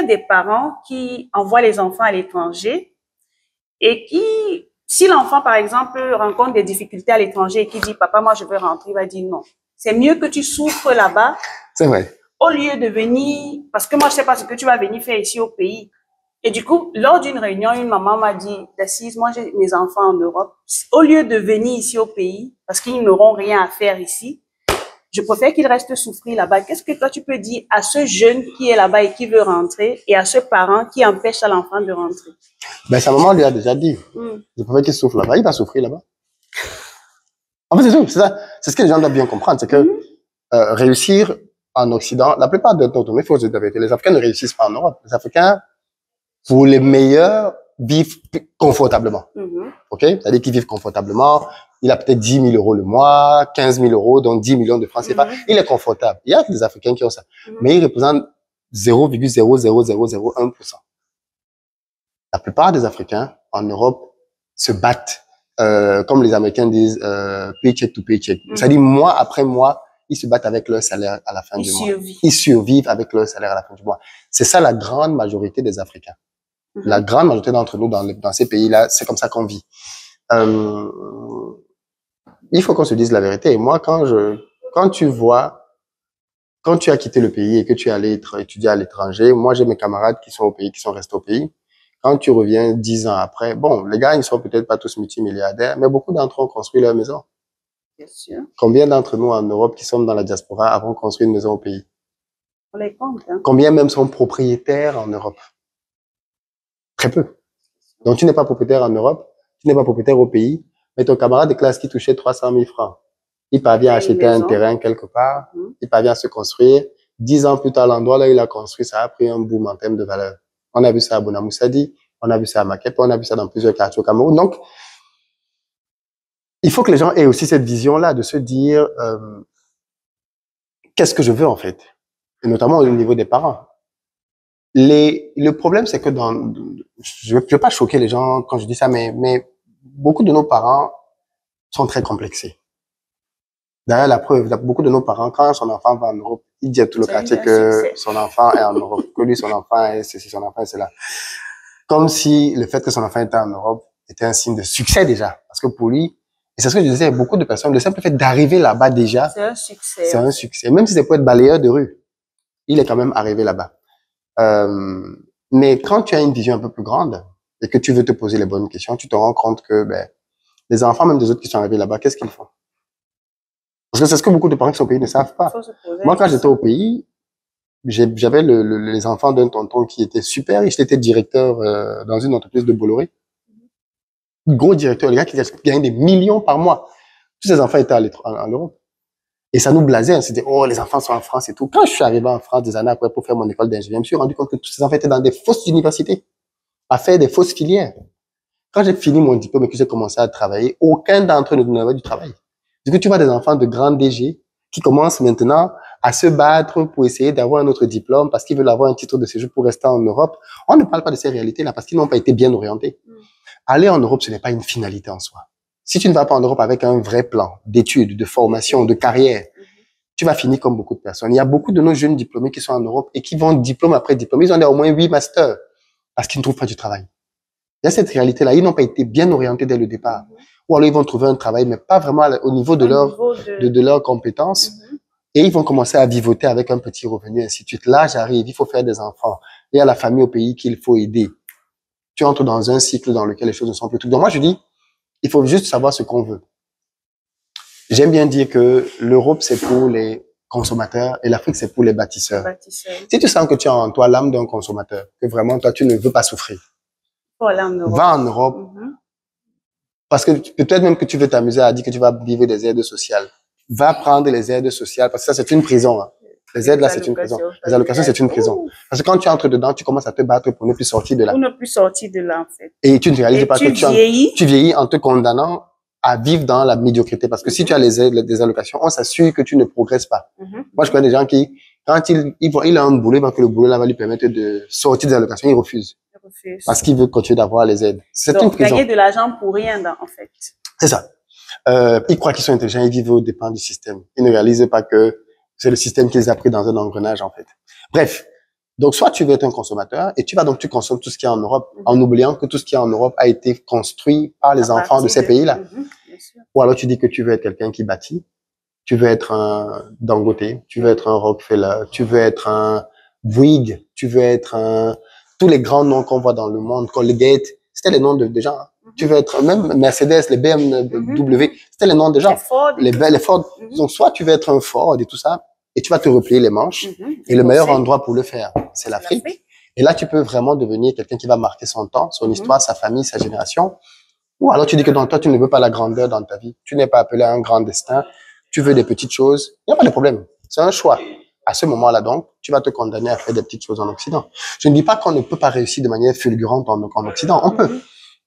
des parents qui envoient les enfants à l'étranger et qui, si l'enfant, par exemple, rencontre des difficultés à l'étranger et qui dit, papa, moi, je veux rentrer, il va dire non. C'est mieux que tu souffres là-bas. C'est vrai. Au lieu de venir, parce que moi, je sais pas ce que tu vas venir faire ici au pays. Et du coup, lors d'une réunion, une maman m'a dit, D'assise, moi, j'ai mes enfants en Europe. Au lieu de venir ici au pays, parce qu'ils n'auront rien à faire ici, je préfère qu'ils restent souffrir là-bas. Qu'est-ce que toi, tu peux dire à ce jeune qui est là-bas et qui veut rentrer et à ce parent qui empêche à l'enfant de rentrer? Ben, sa maman lui a déjà dit. Je préfère qu'il souffre là-bas. Il va souffrir là-bas. En fait, c'est tout. C'est ça. C'est ce que les gens doivent bien comprendre. C'est que réussir en Occident, la plupart de notre, il faut se dire la vérité, les Africains ne réussissent pas en Europe. Les Africains, pour les meilleurs, vivent confortablement. OK? C'est-à-dire qu'ils vivent confortablement. Il a peut-être 10 000 euros le mois, 15 000 euros, donc 10 millions de francs CFA. Il est confortable. Il y a des Africains qui ont ça. Mais ils représentent 0,00001%. La plupart des Africains en Europe se battent, comme les Américains disent, paycheck to paycheck. C'est-à-dire mois après mois, ils se battent avec leur salaire à la fin du mois. Ils survivent avec leur salaire à la fin du mois. C'est ça la grande majorité des Africains. La grande majorité d'entre nous dans ces pays-là, c'est comme ça qu'on vit. Il faut qu'on se dise la vérité. Et moi, quand tu as quitté le pays et que tu es allé étudier à l'étranger, moi, j'ai mes camarades qui sont au pays, qui sont restés au pays. Quand tu reviens 10 ans après, bon, les gars, ils sont peut-être pas tous multimilliardaires, mais beaucoup d'entre eux ont construit leur maison. Bien sûr. Combien d'entre nous en Europe qui sommes dans la diaspora avons construit une maison au pays? On les compte, hein. Combien même sont propriétaires en Europe? Très peu. Donc, tu n'es pas propriétaire en Europe, tu n'es pas propriétaire au pays, mais ton camarade de classe qui touchait 300 000 francs, il parvient à acheter un terrain quelque part, il parvient à se construire. 10 ans plus tard, l'endroit là où il a construit, ça a pris un boom en termes de valeur. On a vu ça à Bonamoussadi, on a vu ça à Makepe, on a vu ça dans plusieurs quartiers au Cameroun. Donc, il faut que les gens aient aussi cette vision-là de se dire qu'est-ce que je veux en fait, et notamment au niveau des parents. Le problème, c'est que je veux pas choquer les gens quand je dis ça, mais beaucoup de nos parents sont très complexés. D'ailleurs, la preuve, beaucoup de nos parents, quand son enfant va en Europe, il dit à tout le quartier que son enfant est en Europe, que lui, son enfant est ceci, son enfant est cela. Comme si le fait que son enfant était en Europe était un signe de succès déjà. Parce que pour lui, et c'est ce que je disais, beaucoup de personnes, le simple fait d'arriver là-bas déjà, c'est un succès. C'est un succès. Même si c'est pour être balayeur de rue, il est quand même arrivé là-bas. Mais quand tu as une vision un peu plus grande et que tu veux te poser les bonnes questions, tu te rends compte que les enfants, même des autres qui sont arrivés là-bas, qu'est-ce qu'ils font? Parce que c'est ce que beaucoup de parents qui sont au pays ne savent pas. Moi, quand j'étais au pays, j'avais les enfants d'un tonton qui était super. Il était directeur dans une entreprise de Bolloré. Gros directeur, le gars qui gagnait des millions par mois. Tous ces enfants étaient en Europe. Et ça nous blasait. On s'est dit, oh, les enfants sont en France et tout. Quand je suis arrivé en France des années après pour faire mon école d'ingénieur, je me suis rendu compte que tous ces enfants étaient dans des fausses universités, à faire des fausses filières. Quand j'ai fini mon diplôme et que j'ai commencé à travailler, aucun d'entre eux n'avait du travail. Du coup, tu vois des enfants de grands DG qui commencent maintenant à se battre pour essayer d'avoir un autre diplôme parce qu'ils veulent avoir un titre de séjour pour rester en Europe. On ne parle pas de ces réalités-là parce qu'ils n'ont pas été bien orientés. Aller en Europe, ce n'est pas une finalité en soi. Si tu ne vas pas en Europe avec un vrai plan d'études, de formation, de carrière, tu vas finir comme beaucoup de personnes. Il y a beaucoup de nos jeunes diplômés qui sont en Europe et qui vont diplôme après diplôme. Ils ont au moins 8 masters parce qu'ils ne trouvent pas du travail. Il y a cette réalité-là. Ils n'ont pas été bien orientés dès le départ. Ou alors ils vont trouver un travail, mais pas vraiment au niveau de leurs compétences. Et ils vont commencer à vivoter avec un petit revenu, ainsi de suite. Là, j'arrive, il faut faire des enfants. Il y a la famille au pays qu'il faut aider. Tu entres dans un cycle dans lequel les choses ne sont plus tout. Donc moi, je dis, il faut juste savoir ce qu'on veut. J'aime bien dire que l'Europe, c'est pour les consommateurs et l'Afrique, c'est pour les bâtisseurs. Si tu sens que tu as en toi l'âme d'un consommateur, que vraiment, toi, tu ne veux pas souffrir, va en Europe. Parce que peut-être même que tu veux t'amuser à dire que tu vas vivre des aides sociales. Va prendre les aides sociales, parce que ça, c'est une prison. Hein. Les aides, là, c'est une prison. Les allocations, c'est une prison. Parce que quand tu entres dedans, tu commences à te battre pour ne plus sortir de là. Pour ne plus sortir de là, en fait. Et tu ne réalises pas que tu vieillis en te condamnant à vivre dans la médiocrité. Parce que si tu as les aides, des allocations, on s'assure que tu ne progresses pas. Moi, je connais des gens qui, quand il a un boulot, il va que le boulot là va lui permettre de sortir des allocations, il refuse. Parce qu'il veut continuer d'avoir les aides. C'est une prison. Gagner de l'argent pour rien, en fait. C'est ça. Ils croient qu'ils sont intelligents, ils vivent aux dépens du système. Ils ne réalisent pas que c'est le système qui les a pris dans un engrenage, en fait. Bref. Donc, soit tu veux être un consommateur et tu consommes tout ce qui est en Europe en oubliant que tout ce qui est en Europe a été construit par les enfants de ces pays-là. Bien sûr. Ou alors tu dis que tu veux être quelqu'un qui bâtit, tu veux être un Dangote, tu veux être un Rockefeller, tu veux être un Bouygues, tu veux être un... Tous les grands noms qu'on voit dans le monde, Colgate, c'était les noms de gens. Tu veux être même Mercedes, les BMW, c'était les noms des gens. Les Ford. Donc, soit tu veux être un Ford et tout ça, et tu vas te replier les manches. Et le meilleur endroit pour le faire, c'est l'Afrique. Et là, tu peux vraiment devenir quelqu'un qui va marquer son temps, son histoire, sa famille, sa génération. Ou alors tu dis que dans toi, tu ne veux pas la grandeur dans ta vie. Tu n'es pas appelé à un grand destin. Tu veux des petites choses. Il n'y a pas de problème. C'est un choix. À ce moment-là, donc, tu vas te condamner à faire des petites choses en Occident. Je ne dis pas qu'on ne peut pas réussir de manière fulgurante en Occident. On peut.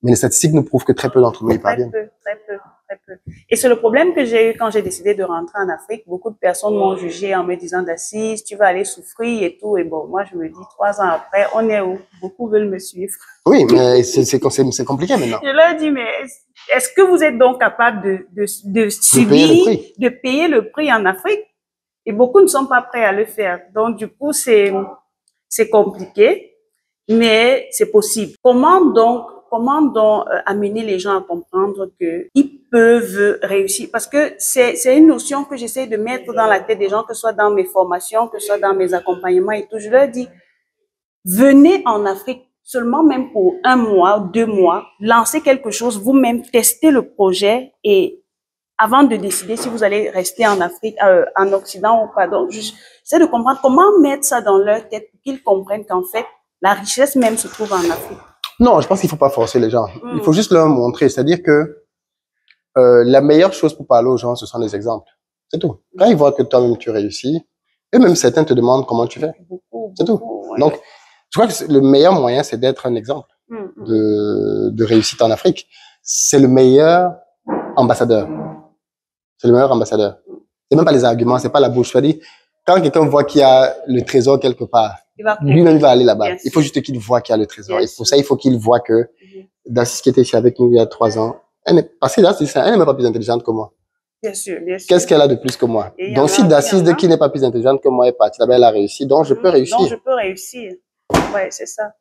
Mais les statistiques nous prouvent que très peu d'entre nous y parviennent. Très peu. Et c'est le problème que j'ai eu quand j'ai décidé de rentrer en Afrique. Beaucoup de personnes m'ont jugé en me disant d'Assise, tu vas aller souffrir et tout. Et bon, moi, je me dis, 3 ans après, on est où? Beaucoup veulent me suivre. Oui, mais c'est compliqué maintenant. Je leur dis, mais est-ce que vous êtes donc capable de subir, de payer le prix en Afrique? Et beaucoup ne sont pas prêts à le faire. Donc, du coup, c'est compliqué, mais c'est possible. Comment donc amener les gens à comprendre que ils peuvent réussir? Parce que c'est une notion que j'essaie de mettre dans la tête des gens, que ce soit dans mes formations, que ce soit dans mes accompagnements et tout. Je leur dis, venez en Afrique seulement même pour 1 mois, 2 mois, lancez quelque chose, vous-même testez le projet et avant de décider si vous allez rester en Afrique, en Occident ou pas. Donc, j'essaie de comprendre comment mettre ça dans leur tête pour qu'ils comprennent qu'en fait, la richesse même se trouve en Afrique. Non, je pense qu'il faut pas forcer les gens. Il faut juste leur montrer. C'est-à-dire que la meilleure chose pour parler aux gens, ce sont les exemples. C'est tout. Quand ils voient que toi-même tu réussis, et même certains te demandent comment tu fais. C'est tout. Ouais. Donc, je crois que le meilleur moyen, c'est d'être un exemple de réussite en Afrique. C'est le meilleur ambassadeur. C'est le meilleur ambassadeur. C'est même pas les arguments, c'est pas la bouche. C'est-à-dire, quand quelqu'un voit qu'il y a le trésor quelque part, lui-même va aller là-bas. Il faut juste qu'il voit qu'il y a le trésor. Et pour ça, il faut qu'il voit que Dassis qui était ici avec nous il y a 3 ans, parce que Dassis, elle n'est même pas plus intelligente que moi. Bien sûr, bien sûr. Qu'est-ce qu'elle a de plus que moi? Donc, si Dassis, qui n'est pas plus intelligente que moi, est partie là-bas, elle a réussi. Donc, je peux réussir. Donc, je peux réussir. Ouais, c'est ça.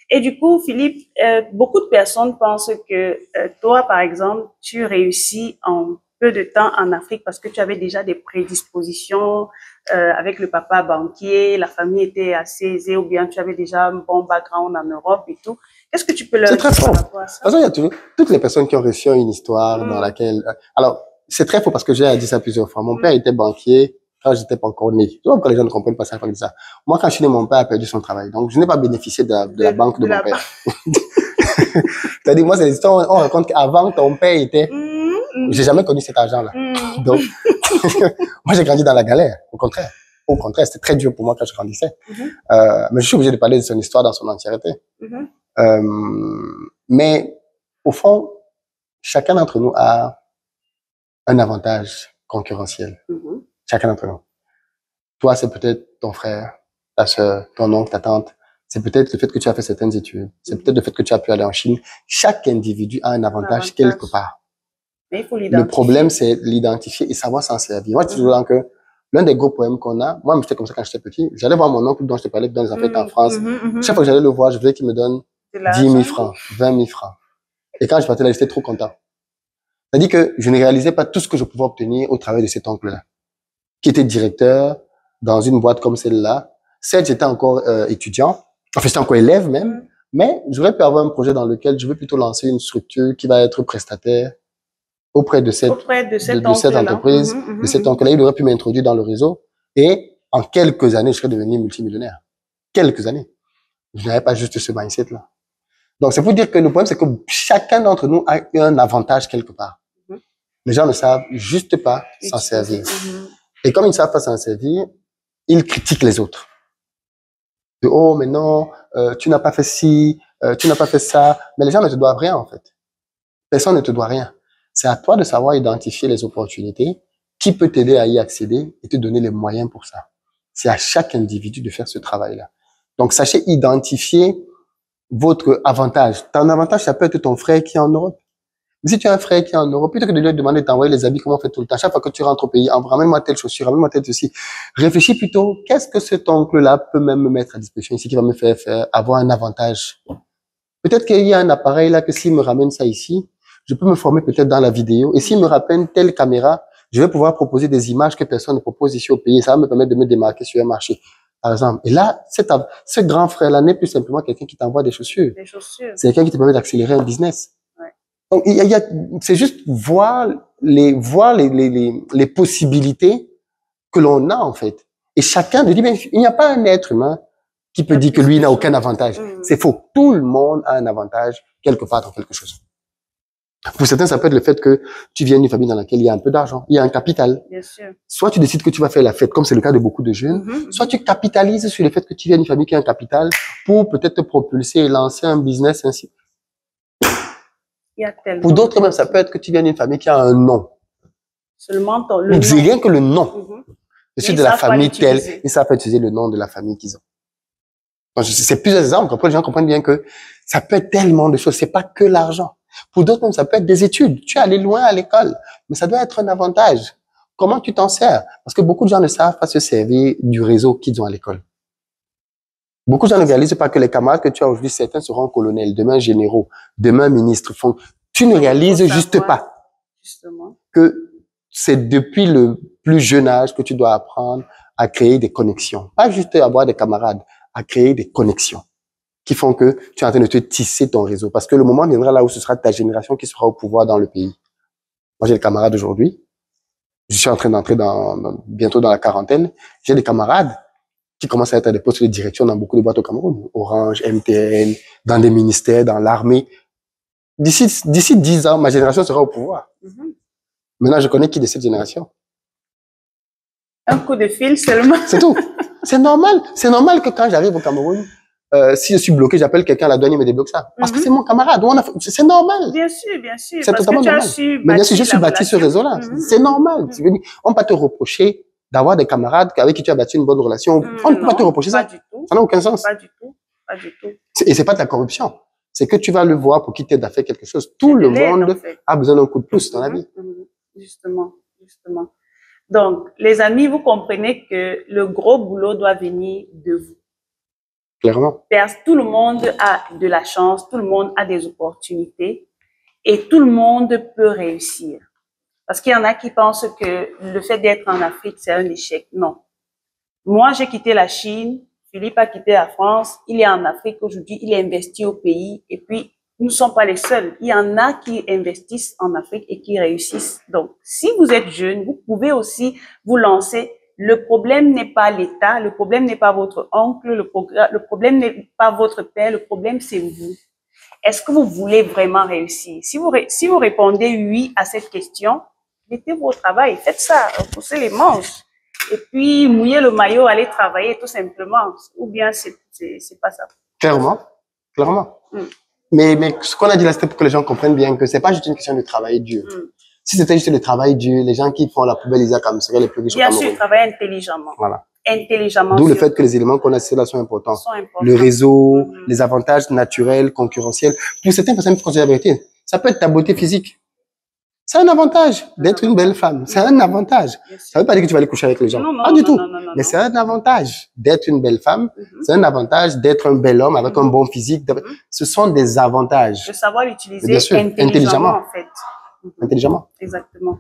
Et du coup, Philippe, beaucoup de personnes pensent que toi, par exemple, tu réussis en peu de temps en Afrique parce que tu avais déjà des prédispositions avec le papa banquier, la famille était assez aisée ou bien tu avais déjà un bon background en Europe et tout. Qu'est-ce que tu peux leur dire? C'est très faux. Parce qu'il y a toutes les personnes qui ont réussi une histoire dans laquelle... Alors, c'est très faux parce que j'ai dit ça plusieurs fois. Mon père était banquier quand j'étais pas encore né. Tu vois, quand les gens ne comprennent pas ça, ils disent ça. Moi, quand je suis né, mon père a perdu son travail. Donc, je n'ai pas bénéficié de la banque de mon père. C'est-à-dire, moi, c'est l'histoire, on raconte qu'avant, ton père était... J'ai jamais connu cet argent-là. Donc, moi, j'ai grandi dans la galère. Au contraire. Au contraire, c'était très dur pour moi quand je grandissais. Mais je suis obligé de parler de son histoire dans son entièreté. Mais, au fond, chacun d'entre nous a un avantage concurrentiel. Chacun d'entre nous. Toi, c'est peut-être ton frère, ta sœur, ton oncle, ta tante. C'est peut-être le fait que tu as fait certaines études. C'est peut-être le fait que tu as pu aller en Chine. Chaque individu a un avantage quelque part. Mais il faut le problème, c'est l'identifier et savoir s'en servir. Moi, je dis toujours que l'un des gros problèmes qu'on a, moi, j'étais comme ça quand j'étais petit. J'allais voir mon oncle dont je te parlais dans les affaires en France. Chaque fois que j'allais le voir, je voulais qu'il me donne 10 000 francs, 20 000 francs. Et quand je partais là, j'étais trop content. C'est-à-dire que je ne réalisais pas tout ce que je pouvais obtenir au travers de cet oncle-là, qui était directeur dans une boîte comme celle-là. Certes, j'étais encore étudiant, enfin, j'étais encore élève même, mais j'aurais pu avoir un projet dans lequel je veux plutôt lancer une structure qui va être prestataire auprès de cette entreprise, de cet oncle-là. Il aurait pu m'introduire dans le réseau et en quelques années, je serais devenu multimillionnaire. Quelques années. Je n'avais pas juste ce mindset-là. Donc, c'est pour dire que le problème, c'est que chacun d'entre nous a un avantage quelque part. Les gens ne savent juste pas s'en servir. Et comme ils ne savent pas s'en servir, ils critiquent les autres. De, oh, mais non, tu n'as pas fait ci, tu n'as pas fait ça. Mais les gens ne te doivent rien, en fait. Personne ne te doit rien. C'est à toi de savoir identifier les opportunités, qui peut t'aider à y accéder et te donner les moyens pour ça. C'est à chaque individu de faire ce travail-là. Donc, sachez identifier votre avantage. Ton avantage, ça peut être ton frère qui est en Europe. Mais si tu as un frère qui est en Europe, plutôt que de lui demander de t'envoyer les habits, comment on fait tout le temps, chaque fois que tu rentres au pays, ramène-moi telle chaussure, ramène-moi telle ceci. Réfléchis plutôt, qu'est-ce que cet oncle-là peut même me mettre à disposition ici qui va me faire avoir un avantage? Peut-être qu'il y a un appareil là que s'il me ramène ça ici, je peux me former peut-être dans la vidéo. Et s'il me ramène telle caméra, je vais pouvoir proposer des images que personne ne propose ici au pays. Ça va me permettre de me démarquer sur un marché, par exemple. Et là, ce grand frère-là n'est plus simplement quelqu'un qui t'envoie des chaussures. Des chaussures. C'est quelqu'un qui te permet d'accélérer un business. Ouais. Donc, c'est juste voir les possibilités que l'on a, en fait. Et chacun te dit, mais il n'y a pas un être humain qui peut dire que lui n'a aucun avantage. C'est faux. Tout le monde a un avantage quelque part dans quelque chose. Pour certains, ça peut être le fait que tu viennes d'une famille dans laquelle il y a un peu d'argent, il y a un capital. Bien sûr. Soit tu décides que tu vas faire la fête, comme c'est le cas de beaucoup de jeunes, soit tu capitalises sur le fait que tu viens d'une famille qui a un capital pour peut-être te propulser et lancer un business ainsi. Il y a tellement. Pour d'autres même, ça peut être que tu viens d'une famille qui a un nom. Seulement le nom. C'est rien que le nom. Je suis de la famille telle, ils savent pas utiliser le nom de la famille qu'ils ont. C'est plusieurs exemples. Après, les gens comprennent bien que ça peut être tellement de choses. C'est pas que l'argent. Pour d'autres, ça peut être des études. Tu es allé loin à l'école, mais ça doit être un avantage. Comment tu t'en sers? Parce que beaucoup de gens ne savent pas se servir du réseau qu'ils ont à l'école. Beaucoup de gens ne réalisent pas que les camarades que tu as aujourd'hui, certains seront colonels, demain généraux, demain ministres. Tu ne réalises juste pas que c'est depuis le plus jeune âge que tu dois apprendre à créer des connexions. Pas juste avoir des camarades, à créer des connexions qui font que tu es en train de te tisser ton réseau. Parce que le moment viendra là où ce sera ta génération qui sera au pouvoir dans le pays. Moi, j'ai des camarades aujourd'hui. Je suis en train d'entrer bientôt dans la quarantaine. J'ai des camarades qui commencent à être à des postes de direction dans beaucoup de boîtes au Cameroun. Orange, MTN, dans des ministères, dans l'armée. D'ici 10 ans, ma génération sera au pouvoir. Maintenant, je connais qui de cette génération? Un coup de fil seulement. C'est tout. C'est normal. C'est normal que quand j'arrive au Cameroun, si je suis bloqué, j'appelle quelqu'un à la douane, il me débloque ça. Parce que c'est mon camarade. C'est normal. Bien sûr, bien sûr. C'est totalement normal. Mais bien sûr, je suis bâti ce réseau-là. C'est normal. On ne peut pas te reprocher d'avoir des camarades avec qui tu as bâti une bonne relation. On ne peut pas te reprocher ça. Ça n'a aucun sens. Pas du tout. Pas du tout. Et c'est pas de la corruption. C'est que tu vas le voir pour qu'il t'aide à faire quelque chose. Tout le monde a besoin d'un coup de pouce dans la vie. Justement. Donc, les amis, vous comprenez que le gros boulot doit venir de vous. Clairement. Tout le monde a de la chance, tout le monde a des opportunités et tout le monde peut réussir. Parce qu'il y en a qui pensent que le fait d'être en Afrique, c'est un échec. Non. Moi, j'ai quitté la Chine, Philippe a quitté la France, il est en Afrique aujourd'hui, il est investi au pays et puis nous ne sommes pas les seuls. Il y en a qui investissent en Afrique et qui réussissent. Donc, si vous êtes jeune, vous pouvez aussi vous lancer. Le problème n'est pas l'État, le problème n'est pas votre oncle, le problème n'est pas votre père, le problème c'est vous. Est-ce que vous voulez vraiment réussir? Si vous répondez oui à cette question, mettez-vous au travail, faites ça, poussez les manches. Et puis, mouillez le maillot, allez travailler tout simplement. Ou bien c'est pas ça. Clairement. Mais ce qu'on a dit là, c'était pour que les gens comprennent bien que c'est pas juste une question de travail dur. Si c'était juste le travail dur, les gens qui font la poubelle, ils seraient les plus riches au Cameroun. Bien sûr, travailler intelligemment. Voilà. Intelligemment. D'où le fait que les éléments qu'on a cités là sont importants. Le réseau, les avantages naturels, concurrentiels. Pour certaines personnes, quand je dis la vérité, ça peut être ta beauté physique. C'est un avantage d'être une belle femme. C'est un avantage. Ça veut pas dire que tu vas aller coucher avec les gens. Non, pas du tout. Mais c'est un avantage d'être une belle femme. C'est un avantage d'être un bel homme avec un bon physique. Ce sont des avantages. De savoir l'utiliser intelligemment, en fait. Intelligemment. Exactement.